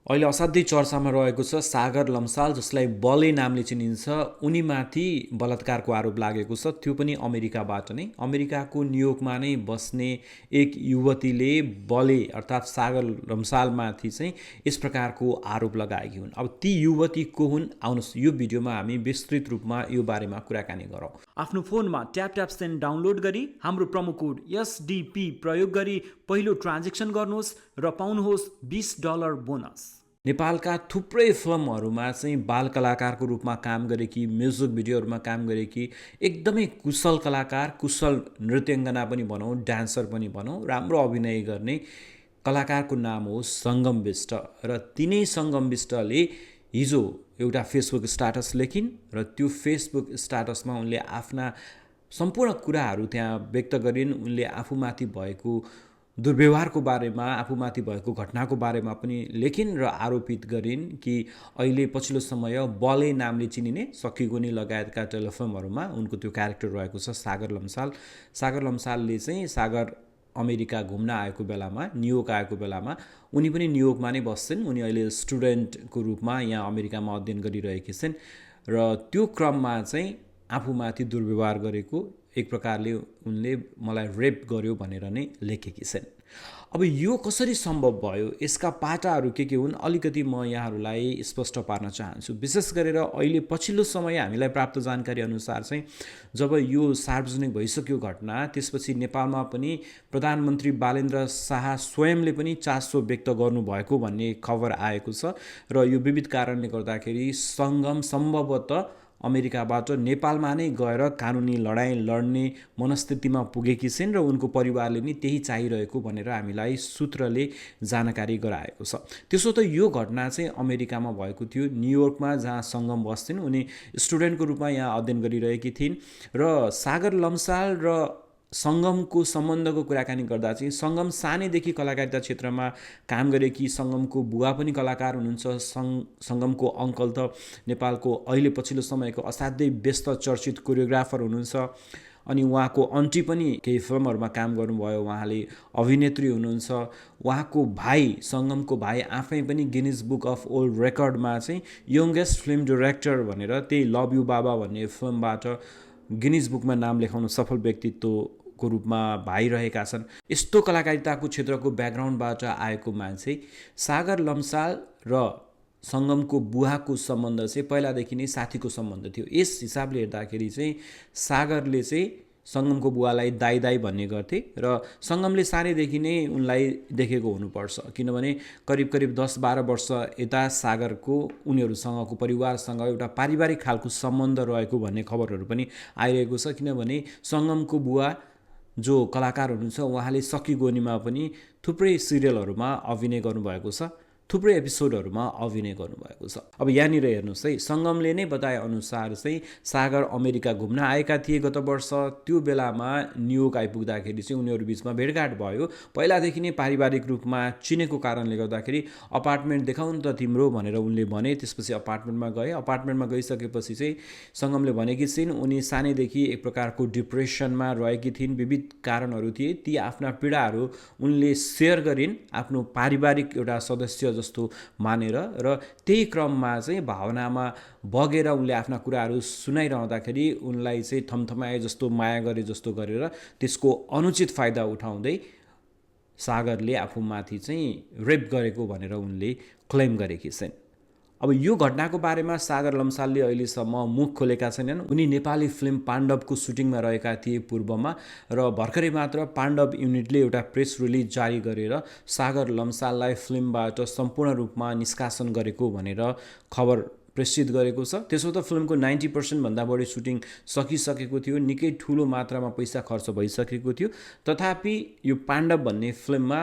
अहिले असाध्यै चर्चामा रहेको छ सागर लम्साल, जसलाई बले नामले चिनिन्छ। उनीमाथि बलात्कारको आरोप लागेको छ, त्यो पनि अमेरिकाबाट नै। अमेरिकाको न्युयोर्कमा नै बस्ने एक युवतीले बले अर्थात् सागर लम्सालमाथि चाहिँ यस प्रकारको आरोप लगाएकी हुन्। अब ती युवती को हुन्, आउनुहोस् यो भिडियोमा हामी विस्तृत रूपमा यो बारेमा कुराकानी गरौँ। आफ्नो फोनमा ट्याप ट्याप सेन्ड डाउनलोड गरी हाम्रो प्रोमो कोड एसडिपी प्रयोग गरी पहिलो ट्रान्जेक्सन गर्नुहोस् र पाउनुहोस् $20 बोनस। नेपालका थुप्रै फिल्महरूमा चाहिँ बाल कलाकारको रूपमा काम गरेकी, म्युजिक भिडियोहरूमा काम गरेकी एकदमै कुशल कलाकार, कुशल नृत्याङ्गना पनि भनौँ, डान्सर पनि भनौँ, राम्रो अभिनय गर्ने कलाकारको नाम हो सङ्गम बिष्ट। र तिनै सङ्गम बिष्टले हिजो एउटा फेसबुक स्ट्याटस लेखिन् र त्यो फेसबुक स्ट्याटसमा उनले आफ्ना सम्पूर्ण कुराहरू त्यहाँ व्यक्त गरिन्। उनले आफूमाथि भएको दुर्व्यवहारको बारेमा, आफूमाथि भएको घटनाको बारेमा पनि लेखिन् र आरोपित गरिन् कि अहिले पछिल्लो समय बले नामले चिनिने सखीगुनी लगायतका टेलिफिल्महरूमा उनको त्यो क्यारेक्टर रहेको छ सागर लम्साल। सागर लम्सालले चाहिँ सागर अमेरिका घुम्न आएको बेलामा, न्युयोर्क आएको बेलामा, उनी पनि न्युयोर्कमा नै बस्छन्। उनी अहिले स्टुडेन्टको रूपमा यहाँ अमेरिकामा अध्ययन गरिरहेकी छिन् र त्यो क्रममा चाहिँ आफूमाथि दुर्व्यवहार गरेको, एक प्रकारले उनले मलाई रेप गर्यो भनेर नै लेखेकी छिन्। अब यो कसरी सम्भव भयो, यसका पाटाहरू के हुन्, अलिकति म यहाँहरूलाई स्पष्ट पार्न चाहन्छु। विशेष गरेर अहिले पछिल्लो समय हामीलाई प्राप्त जानकारी अनुसार चाहिँ जब यो सार्वजनिक भइसक्यो घटना, त्यसपछि नेपालमा पनि प्रधानमन्त्री बालेन्द्र शाह स्वयंले पनि चासो व्यक्त गर्नुभएको भन्ने खबर आएको छ र यो विविध कारणले गर्दाखेरि सङ्गम सम्भवतः अमेरिकाबाट नेपालमा नै गएर कानुनी लडाइँ लड्ने मनस्थितिमा पुगेकी छिन् र उनको परिवारले नि त्यही चाहिरहेको भनेर हामीलाई सूत्रले जानकारी गराएको छ। त्यसो त यो घटना चाहिँ अमेरिकामा भएको थियो, न्युयोर्कमा जहाँ सङ्गम बस्थिन्। उनी स्टुडेन्टको रूपमा यहाँ अध्ययन गरिरहेकी थिइन् र सागर लम्साल र सङ्गमको सम्बन्धको कुराकानी गर्दा चाहिँ सङ्गम सानैदेखि कलाकारिता क्षेत्रमा काम गरेकी, सङ्गमको बुवा पनि कलाकार हुनुहुन्छ, सङ्गमको अङ्कल त नेपालको अहिले पछिल्लो समयको असाध्यै व्यस्त चर्चित कोरियोग्राफर हुनुहुन्छ। अनि उहाँको आन्टी पनि केही फिल्महरूमा काम गर्नुभयो, उहाँले अभिनेत्री हुनुहुन्छ। उहाँको भाइ, सङ्गमको भाइ आफै पनि गिनिज बुक अफ वर्ल्ड रेकर्डमा चाहिँ यङ्गेस्ट फिल्म डिरेक्टर भनेर त्यही लभ यु बाबा भन्ने फिल्मबाट गिनिज बुकमा नाम लेखाउन सफल व्यक्तित्वको रूपमा भाइ रहेका छन्। यस्तो कलाकारिताको क्षेत्रको ब्याकग्राउन्डबाट आएको मान्छे सागर लम्साल र सङ्गमको बुवाको सम्बन्ध चाहिँ पहिलादेखि नै साथीको सम्बन्ध थियो। यस हिसाबले हेर्दाखेरि चाहिँ सागरले चाहिँ सङ्गमको बुवालाई दाई दाई भन्ने गर्थे र सङ्गमले सानैदेखि नै उनलाई देखेको हुनुपर्छ, किनभने करिब करिब 10-12 वर्ष यता सागरको उनीहरूसँगको परिवारसँग एउटा पारिवारिक खालको सम्बन्ध रहेको भन्ने खबरहरू पनि आइरहेको छ। किनभने सङ्गमको बुवा जो कलाकार हुनुहुन्छ उहाँले सखीगोनीमा पनि थुप्रै सिरियलहरूमा अभिनय गर्नुभएको छ, थुप्रै एपिसोडहरूमा अभिनय गर्नुभएको छ। अब यहाँनिर हेर्नुहोस् है, सङ्गमले नै बताएअनुसार चाहिँ सागर अमेरिका घुम्न आएका थिए गत वर्ष। त्यो बेलामा न्युयोर्क आइपुग्दाखेरि चाहिँ उनीहरू बिचमा भेटघाट भयो। पहिलादेखि नै पारिवारिक रूपमा चिनेको कारणले गर्दाखेरि अपार्टमेन्ट देखाउँ त तिम्रो भनेर उनले भने। त्यसपछि अपार्टमेन्टमा गए। अपार्टमेन्टमा गइसकेपछि चाहिँ सङ्गमले भनेकी छिन् उनी सानैदेखि एक प्रकारको डिप्रेसनमा रहेकी थिइन्, विविध कारणहरू थिए। ती आफ्ना पीडाहरू उनले सेयर गरिन् आफ्नो पारिवारिक एउटा सदस्य जस्तो मानेर, र त्यही क्रममा चाहिँ भावनामा बगेर उनले आफ्ना कुराहरू सुनाइरहँदाखेरि उनलाई चाहिँ थमथमाए जस्तो, माया गरे जस्तो गरेर त्यसको अनुचित फाइदा उठाउँदै सागरले आफूमाथि चाहिँ रेप गरेको भनेर उनले क्लेम गरेकी छिन्। अब यो घटनाको बारेमा सागर लम्सालले अहिलेसम्म मुख खोलेका छैनन्। उनी नेपाली फिल्म पाण्डवको सुटिङमा रहेका थिए पूर्वमा, र भर्खरै मात्र पाण्डव युनिटले एउटा प्रेस रिलिज जारी गरेर सागर लम्साललाई फिल्मबाट सम्पूर्ण रूपमा निष्कासन गरेको भनेर खबर प्रसिद्ध गरेको छ। त्यसो त फिल्मको 90% भन्दा बढी सुटिङ सकिसकेको थियो, निकै ठुलो मात्रामा पैसा खर्च भइसकेको थियो। तथापि यो पाण्डव भन्ने फिल्ममा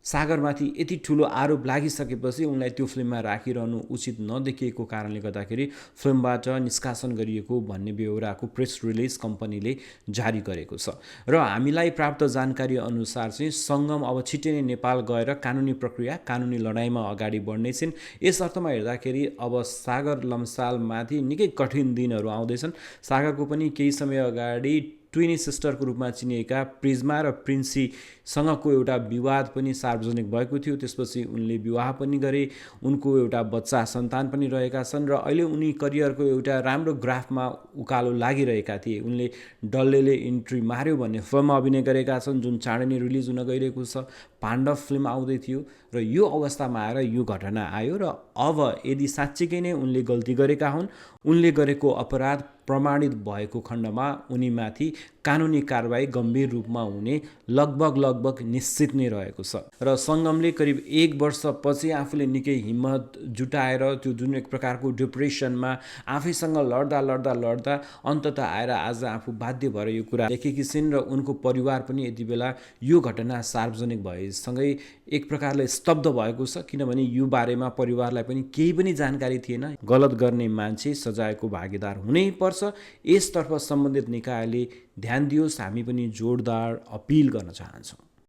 सागरमाथि यति ठुलो आरोप लागिसकेपछि उनलाई त्यो फिल्ममा राखिरहनु उचित नदेखिएको कारणले गर्दाखेरि फिल्मबाट निष्कासन गरिएको भन्ने बेहोराको प्रेस रिलिज कम्पनीले जारी गरेको छ। र हामीलाई प्राप्त जानकारी अनुसार चाहिँ सङ्गम अब छिट्टै नै नेपाल गएर कानुनी प्रक्रिया, कानुनी लडाइँमा अगाडि बढ्ने छिन्। यस अर्थमा हेर्दाखेरि अब सागर लम्सालमाथि निकै कठिन दिनहरू आउँदैछन्। सागरको पनि केही समय अगाडि ट्विनी सिस्टरको रूपमा चिनिएका प्रिज्मा र प्रिन्सीसँगको एउटा विवाद पनि सार्वजनिक भएको थियो। त्यसपछि उनले विवाह पनि गरे, उनको एउटा बच्चा सन्तान पनि रहेका छन् र अहिले उनी करियरको एउटा राम्रो ग्राफमा उकालो लागिरहेका थिए। उनले डल्लेले इन्ट्री मार्यो भन्ने फिल्ममा अभिनय गरेका छन् जुन चाँडै नै रिलिज हुन गइरहेको छ। पाण्डव फिल्म आउँदै थियो र यो अवस्थामा आएर यो घटना आयो र अब यदि साँच्चीकै नै उनले गल्ती गरेका हुन्, उनले गरेको अपराध प्रमाणित भएको खण्डमा उनीमाथि कानुनी कारबाही गम्भीर रूपमा हुने लगभग निश्चित नै रहेको छ। र सङ्गमले करिब 1 वर्षपछि आफूले निकै हिम्मत जुटाएर त्यो जुन एक प्रकारको डिप्रेसनमा आफैसँग लड्दा अन्ततः आएर आज आफू बाध्य भएर यो कुरा लेखेकी छिन् र उनको परिवार पनि यति बेला यो घटना सार्वजनिक भएसँगै एक प्रकारले स्तब्ध भएको छ, किनभने यो बारेमा परिवारलाई पनि केही पनि जानकारी थिएन। गलत गर्ने मान्छे सजायको भागीदार हुनै पर्छ, यसतर्फ सम्बन्धित निकायले ध्यान दियोस्, हामी पनि जोरदार अपिल गर्न चाहन्छौँ।